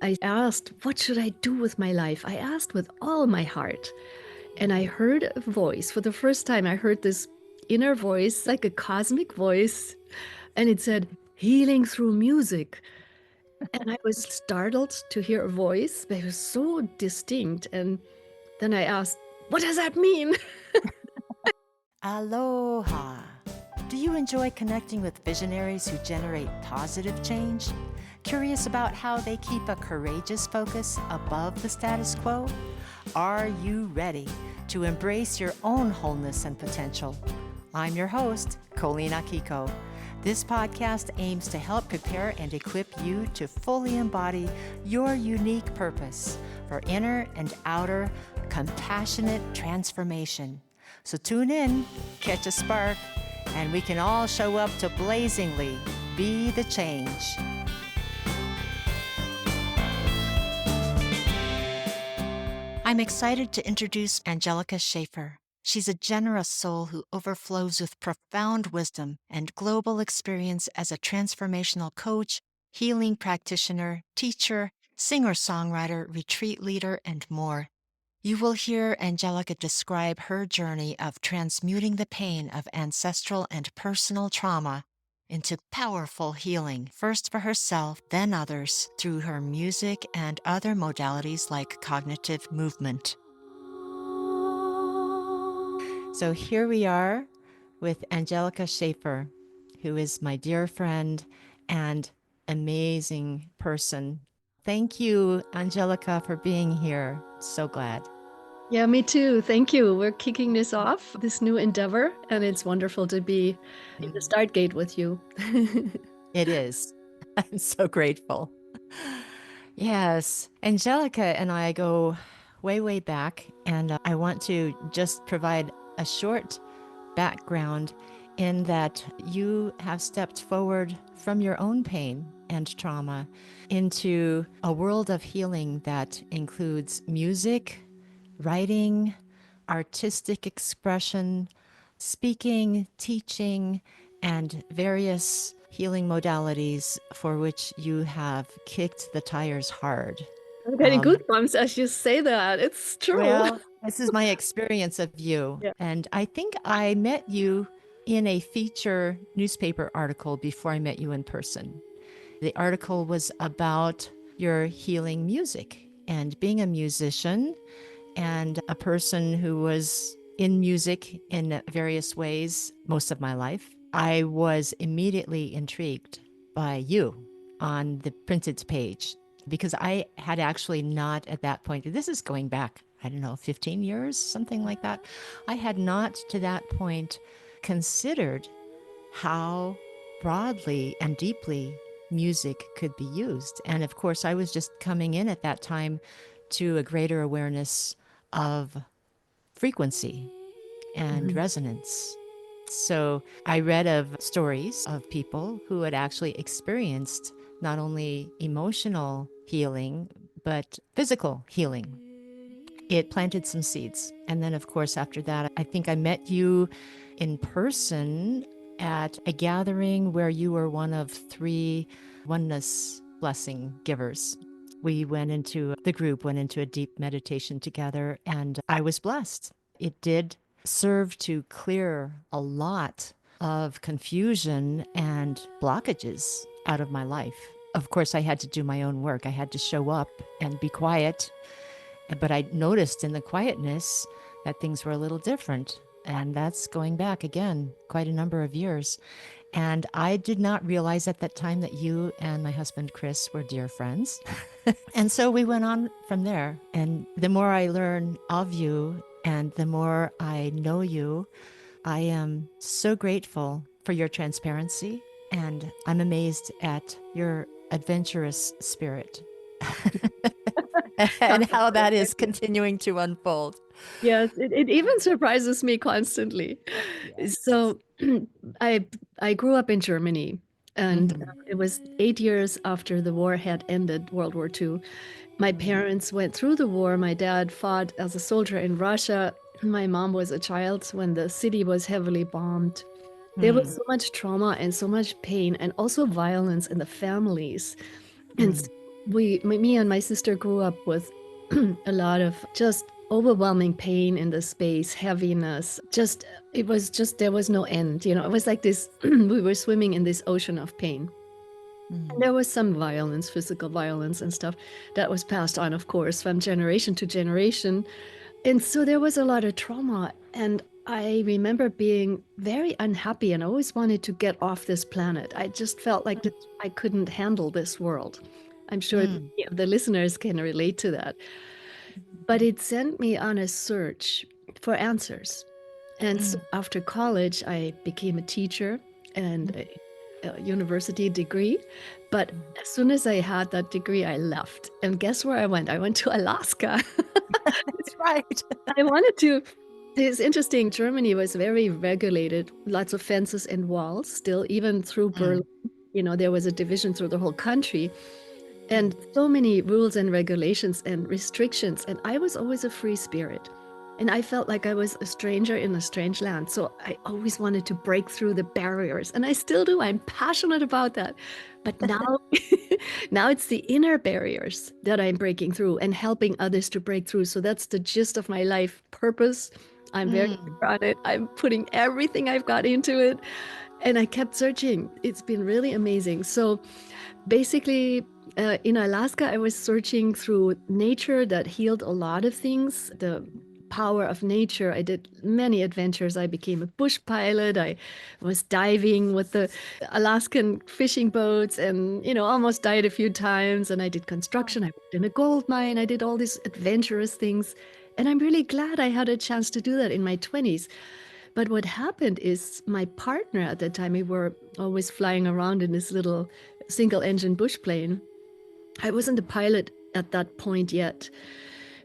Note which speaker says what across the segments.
Speaker 1: I asked, what should I do with my life? I asked with all my heart. And I heard a voice. For the first time, I heard this inner voice, like a cosmic voice. And it said, healing through music. And I was startled to hear a voice, but it was so distinct. And then I asked, what does that mean?
Speaker 2: Aloha! Do you enjoy connecting with visionaries who generate positive change? Curious about how they keep a courageous focus above the status quo? Are you ready to embrace your own wholeness and potential? I'm your host, Colleen Akiko. This podcast aims to help prepare and equip you to fully embody your unique purpose for inner and outer compassionate transformation. So tune in, catch a spark, and we can all show up to blazingly be the change. I'm excited to introduce Angelika Schafer. She's a generous soul who overflows with profound wisdom and global experience as a transformational coach, healing practitioner, teacher, singer-songwriter, retreat leader, and more. You will hear Angelika describe her journey of transmuting the pain of ancestral and personal trauma into powerful healing, first for herself, then others, through her music and other modalities like cognitive movement. So here we are with Angelika Schafer, who is my dear friend and amazing person. Thank you, Angelika, for being here. So glad.
Speaker 1: Yeah, me too. Thank you. We're kicking this off, this new endeavor, and it's wonderful to be in the start gate with you.
Speaker 2: It is. I'm so grateful. Yes, Angelika and I go way, way back, and I want to just provide a short background in that you have stepped forward from your own pain and trauma into a world of healing that includes music, writing, artistic expression, speaking, teaching, and various healing modalities for which you have kicked the tires hard.
Speaker 1: I'm getting goosebumps as you say that. It's true.
Speaker 2: Well, this is my experience of you.
Speaker 1: Yeah.
Speaker 2: And I think I met you in a feature newspaper article before I met you in person. The article was about your healing music and being a musician and a person who was in music in various ways most of my life. I was immediately intrigued by you on the printed page because I had actually not at that point, this is going back, I don't know, 15 years, something like that. I had not to that point considered how broadly and deeply music could be used. And of course, I was just coming in at that time to a greater awareness of frequency and resonance. So I read of stories of people who had actually experienced not only emotional healing, but physical healing. It planted some seeds. And then, of course, after that, I think I met you in person at a gathering where you were one of 3 oneness blessing givers. We went into a deep meditation together, and I was blessed. It did serve to clear a lot of confusion and blockages out of my life. Of course, I had to do my own work. I had to show up and be quiet. But I noticed in the quietness that things were a little different. And that's going back again, quite a number of years. And I did not realize at that time that you and my husband, Chris, were dear friends. And so we went on from there. And the more I learn of you and the more I know you, I am so grateful for your transparency. And I'm amazed at your adventurous spirit and how that is continuing to unfold.
Speaker 1: Yes, it even surprises me constantly.
Speaker 2: Yes.
Speaker 1: So I grew up in Germany, and it was 8 years after the war had ended, World War II. My parents went through the war. My dad fought as a soldier in Russia. My mom was a child when the city was heavily bombed. There was so much trauma and so much pain and also violence in the families. And Me and my sister grew up with a lot of just overwhelming pain in the space, heaviness. It was just, there was no end. It was like this, we were swimming in this ocean of pain. And
Speaker 2: Mm.
Speaker 1: there was some violence, physical violence and stuff that was passed on, of course, from generation to generation. And so there was a lot of trauma. And I remember being very unhappy and I always wanted to get off this planet. I just felt like that I couldn't handle this world. I'm sure
Speaker 2: Mm.
Speaker 1: the listeners can relate to that. But it sent me on a search for answers. And so
Speaker 2: Mm.
Speaker 1: after college, I became a teacher and a university degree. But as soon as I had that degree, I left. And guess where I went? I went to Alaska.
Speaker 2: That's right.
Speaker 1: I wanted to. It's interesting. Germany was very regulated, lots of fences and walls still, even through Berlin.
Speaker 2: Mm.
Speaker 1: There was a division through the whole country
Speaker 2: Mm.
Speaker 1: and so many rules and regulations and restrictions. And I was always a free spirit. And I felt like I was a stranger in a strange land. So I always wanted to break through the barriers. And I still do. I'm passionate about that. But now, now it's the inner barriers that I'm breaking through and helping others to break through. So that's the gist of my life purpose. I'm very
Speaker 2: Mm.
Speaker 1: clear on it. I'm putting everything I've got into it. And I kept searching. It's been really amazing. So basically, in Alaska, I was searching through nature that healed a lot of things. The power of nature. I did many adventures. I became a bush pilot. I was diving with the Alaskan fishing boats and, almost died a few times. And I did construction. I worked in a gold mine. I did all these adventurous things. And I'm really glad I had a chance to do that in my 20s. But what happened is my partner at that time, we were always flying around in this little single engine bush plane. I wasn't a pilot at that point yet,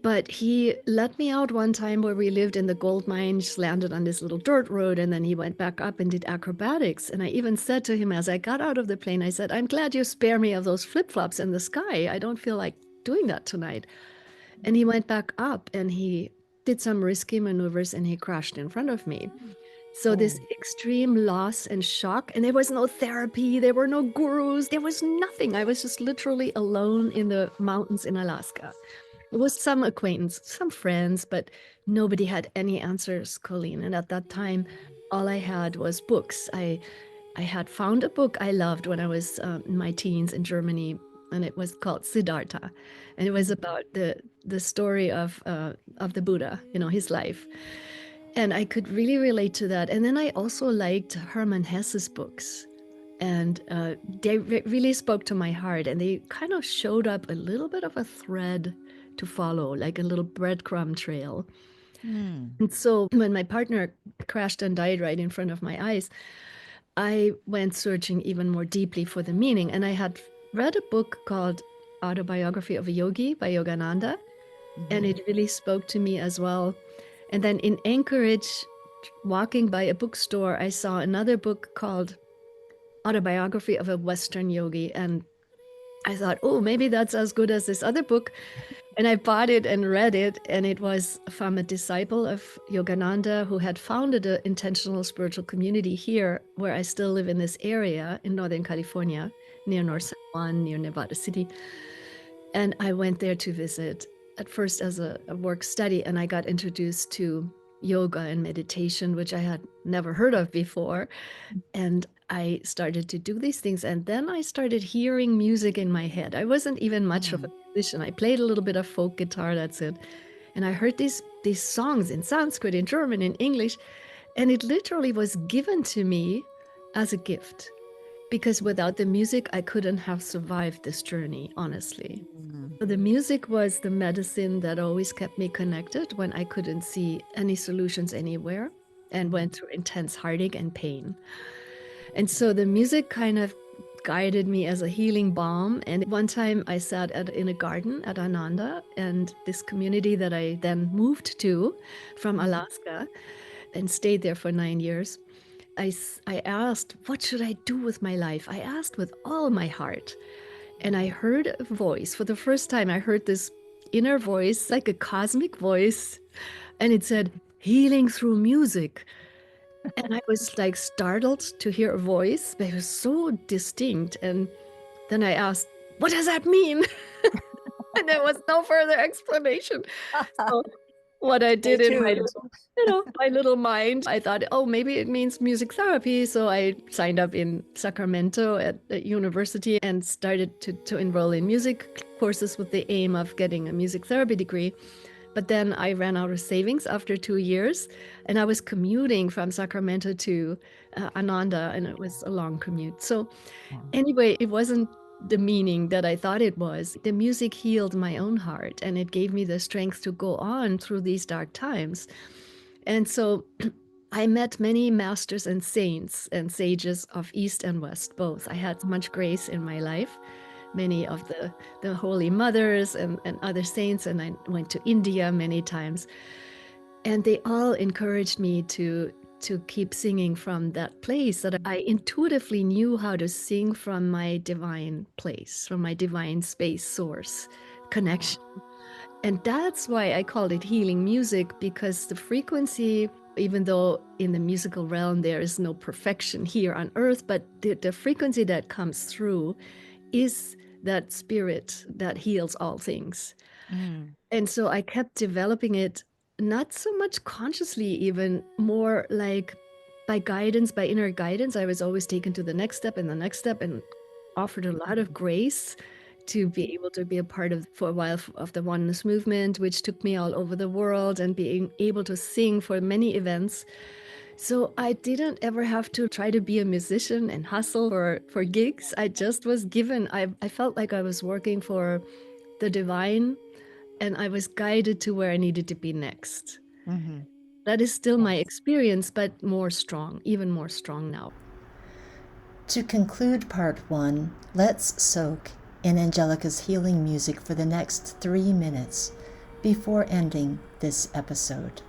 Speaker 1: but he let me out one time where we lived in the gold mine, just landed on this little dirt road, and then he went back up and did acrobatics. And I even said to him as I got out of the plane, I said, I'm glad you spare me of those flip-flops in the sky. I don't feel like doing that tonight. And he went back up and he did some risky maneuvers and he crashed in front of me. So this
Speaker 2: Oh.
Speaker 1: extreme loss and shock, and there was no therapy, there were no gurus, there was nothing. I was just literally alone in the mountains in Alaska. It was some acquaintance, some friends, but nobody had any answers, Colleen. And at that time, all I had was books. I had found a book I loved when I was in my teens in Germany, and it was called Siddhartha, and it was about the story of the Buddha, his life. And I could really relate to that. And then I also liked Hermann Hesse's books. And they really spoke to my heart. And they kind of showed up a little bit of a thread to follow, like a little breadcrumb trail.
Speaker 2: Mm.
Speaker 1: And so when my partner crashed and died right in front of my eyes, I went searching even more deeply for the meaning. And I had read a book called Autobiography of a Yogi by Yogananda. And
Speaker 2: Mhm.
Speaker 1: it really spoke to me as well. And then in Anchorage, walking by a bookstore, I saw another book called Autobiography of a Western Yogi. And I thought, oh, maybe that's as good as this other book. And I bought it and read it. And it was from a disciple of Yogananda who had founded an intentional spiritual community here, where I still live in this area in Northern California, near North San Juan, near Nevada City. And I went there to visit at first as a work study, and I got introduced to yoga and meditation, which I had never heard of before. And I started to do these things. And then I started hearing music in my head. I wasn't even much of a
Speaker 2: Mm.
Speaker 1: musician. I played a little bit of folk guitar, that's it. And I heard these songs in Sanskrit, in German, in English, and it literally was given to me as a gift. Because without the music, I couldn't have survived this journey, honestly.
Speaker 2: Mm.
Speaker 1: So the music was the medicine that always kept me connected when I couldn't see any solutions anywhere and went through intense heartache and pain. And so the music kind of guided me as a healing balm. And one time I sat in a garden at Ananda, and this community that I then moved to from
Speaker 2: Mhm.
Speaker 1: Alaska and stayed there for 9 years. I asked, what should I do with my life? I asked with all my heart. And I heard a voice. For the first time, I heard this inner voice, like a cosmic voice. And it said, healing through music. And I was like startled to hear a voice, but it was so distinct. And then I asked, what does that mean? And there was no further explanation. So what I
Speaker 2: Me
Speaker 1: did in my
Speaker 2: too.
Speaker 1: little, my little mind, I thought, oh, maybe it means music therapy. So I signed up in Sacramento at university and started to enroll in music courses with the aim of getting a music therapy degree. But then I ran out of savings after 2 years, and I was commuting from Sacramento to Ananda, and it was a long commute. So anyway, it wasn't the meaning that I thought it was. The music healed my own heart, and it gave me the strength to go on through these dark times. And so I met many masters and saints and sages of East and West, both. I had much grace in my life, many of the holy mothers and other saints, and I went to India many times. And they all encouraged me to keep singing from that place that I intuitively knew how to sing from my divine place, from my divine space source connection. And that's why I called it healing music, because the frequency, even though in the musical realm there is no perfection here on earth, but the frequency that comes through is that spirit that heals all things.
Speaker 2: Mm.
Speaker 1: And so I kept developing it, not so much consciously, even more like by guidance, by inner guidance. I was always taken to the next step and the next step, and offered a lot of grace to be able to be a part of, for a while, of the oneness movement, which took me all over the world, and being able to sing for many events. So I didn't ever have to try to be a musician and hustle for gigs. I just was given, I felt like I was working for the divine, and I was guided to where I needed to be next.
Speaker 2: Mm-hmm.
Speaker 1: That is still my experience, but more strong, even more strong now.
Speaker 3: To conclude part 1, let's soak in Angelika's healing music for the next 3 minutes before ending this episode.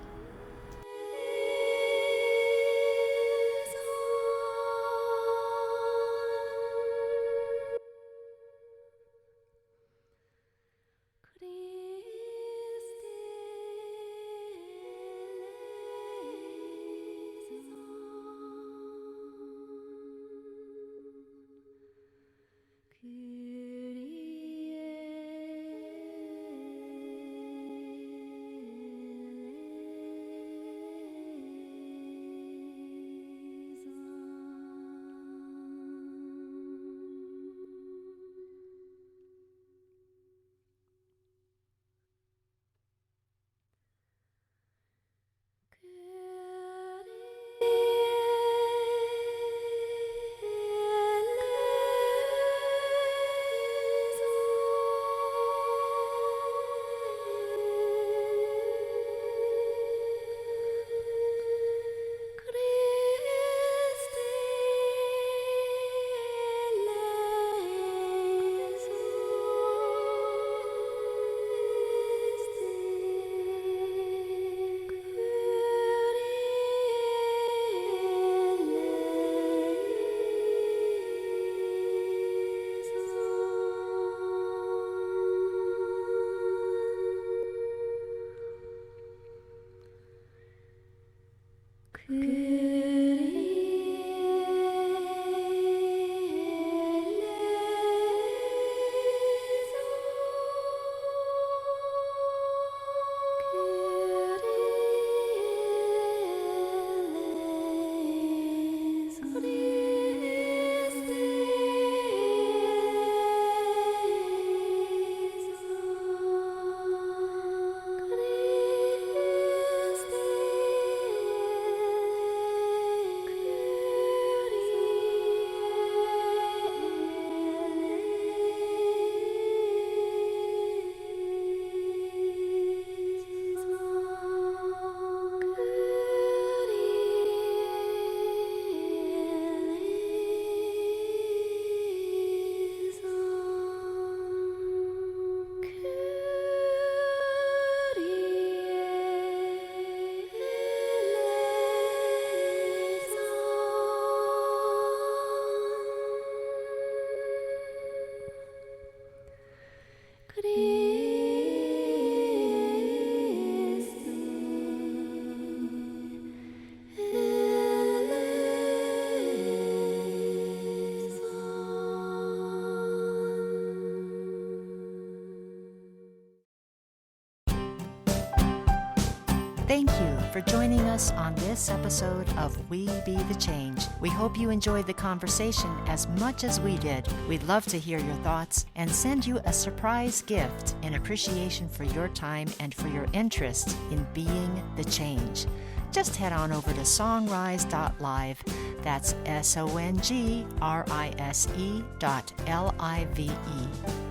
Speaker 2: for joining us on this episode of We Be the Change. We hope you enjoyed the conversation as much as we did. We'd love to hear your thoughts and send you a surprise gift in appreciation for your time and for your interest in being the change. Just head on over to songrise.live. That's songrise.live.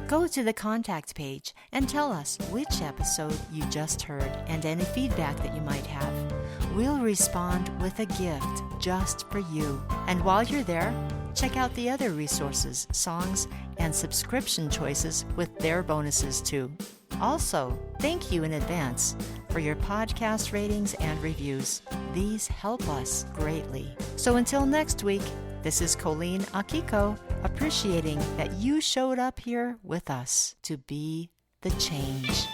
Speaker 2: Go to the contact page and tell us which episode you just heard and any feedback that you might have. We'll respond with a gift just for you. And while you're there, check out the other resources, songs, and subscription choices with their bonuses too. Also, thank you in advance for your podcast ratings and reviews. These help us greatly. So until next week, this is Colleen Akiko, appreciating that you showed up here with us to be the change.